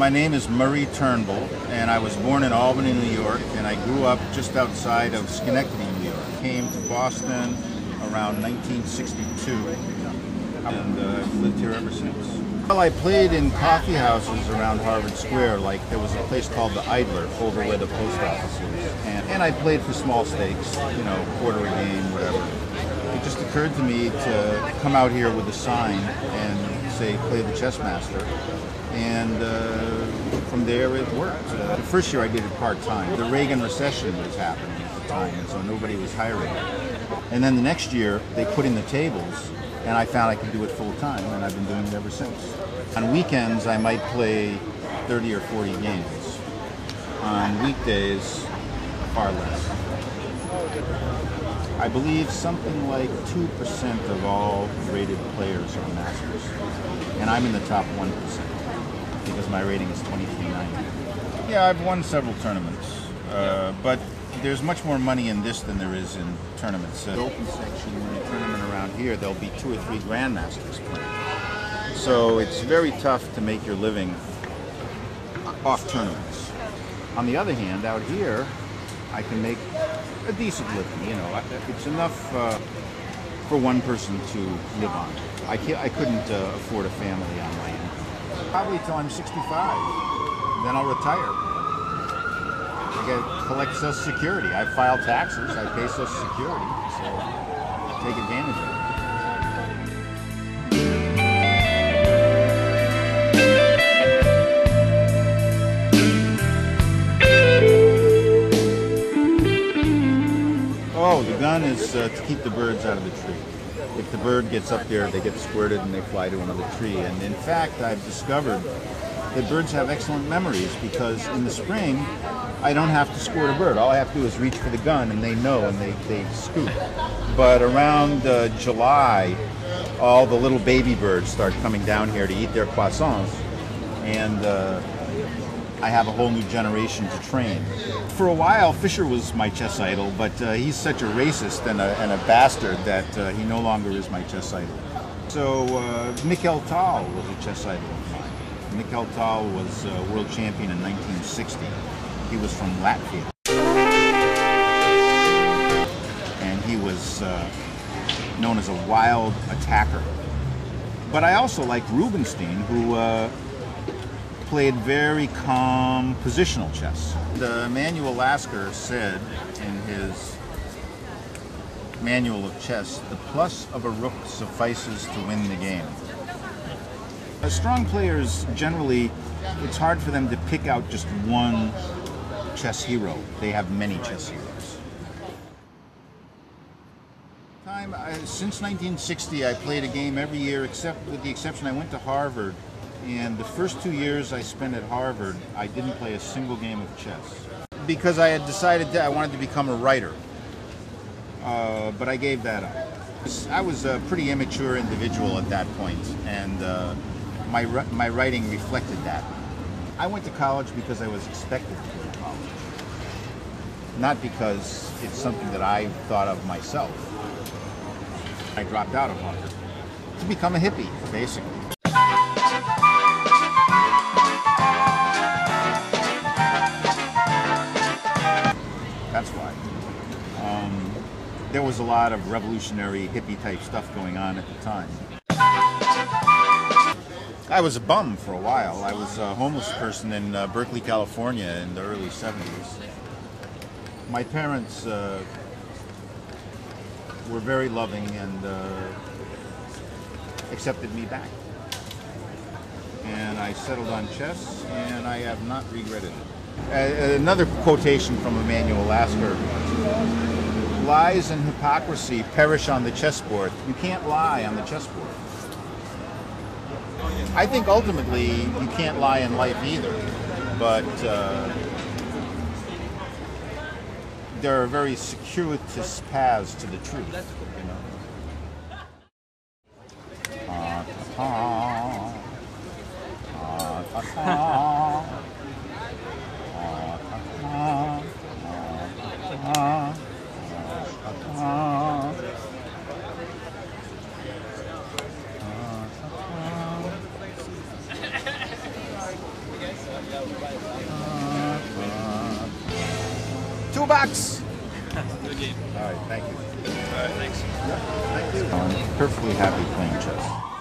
My name is Murray Turnbull, and I was born in Albany, New York, and I grew up just outside of Schenectady, New York. Came to Boston around 1962, and I've lived here ever since. Well, I played in coffee houses around Harvard Square, like there was a place called the Idler over where the post office is. And I played for small stakes, you know, quarter a game, whatever. It just occurred to me to come out here with a sign and say, play the Chessmaster. And from there it worked. The first year I did it part-time. The Reagan recession was happening at the time, and so nobody was hiring. And then the next year they put in the tables, and I found I could do it full-time, and I've been doing it ever since. On weekends I might play 30 or 40 games. On weekdays, far less. I believe something like 2% of all rated players are masters, and I'm in the top 1%. Because my rating is 2390. Yeah, I've won several tournaments, but there's much more money in this than there is in tournaments. The open section in a tournament around here, there'll be 2 or 3 grandmasters playing. So it's very tough to make your living off tournaments. On the other hand, out here, I can make a decent living. You know, it's enough for one person to live on. I couldn't afford a family on my own. Probably till I'm 65. Then I'll retire. I collect Social Security. I file taxes. I pay Social Security. So take advantage of it. Oh, the gun is to keep the birds out of the tree. If the bird gets up there, they get squirted and they fly to another tree. And in fact, I've discovered that birds have excellent memories because in the spring, I don't have to squirt a bird. All I have to do is reach for the gun and they know and they scoot. But around July, all the little baby birds start coming down here to eat their croissants. And I have a whole new generation to train. For a while, Fischer was my chess idol, but he's such a racist and a bastard that he no longer is my chess idol. So Mikhail Tal was a chess idol of mine. Mikhail Tal was world champion in 1960. He was from Latvia. And he was known as a wild attacker. But I also like Rubinstein, who played very calm positional chess. The Emanuel Lasker said in his manual of chess, the plus of a rook suffices to win the game. Strong players, generally, it's hard for them to pick out just one chess hero. They have many chess heroes. Since 1960, I played a game every year, except with the exception I went to Harvard. And the first 2 years I spent at Harvard, I didn't play a single game of chess. Because I had decided that I wanted to become a writer. But I gave that up. I was a pretty immature individual at that point, and my writing reflected that. I went to college because I was expected to go to college. Not because it's something that I thought of myself. I dropped out of Harvard to become a hippie, basically. That's why. There was a lot of revolutionary hippie type stuff going on at the time. I was a bum for a while. I was a homeless person in Berkeley, California in the early 70s. My parents were very loving and accepted me back. And I settled on chess, and I have not regretted it. Another quotation from Emanuel Lasker: lies and hypocrisy perish on the chessboard. You can't lie on the chessboard. I think ultimately you can't lie in life either, but there are very circuitous paths to the truth, you know. $2. Good game. All right, thank you. All right, thanks. Thank you. I'm perfectly happy playing chess.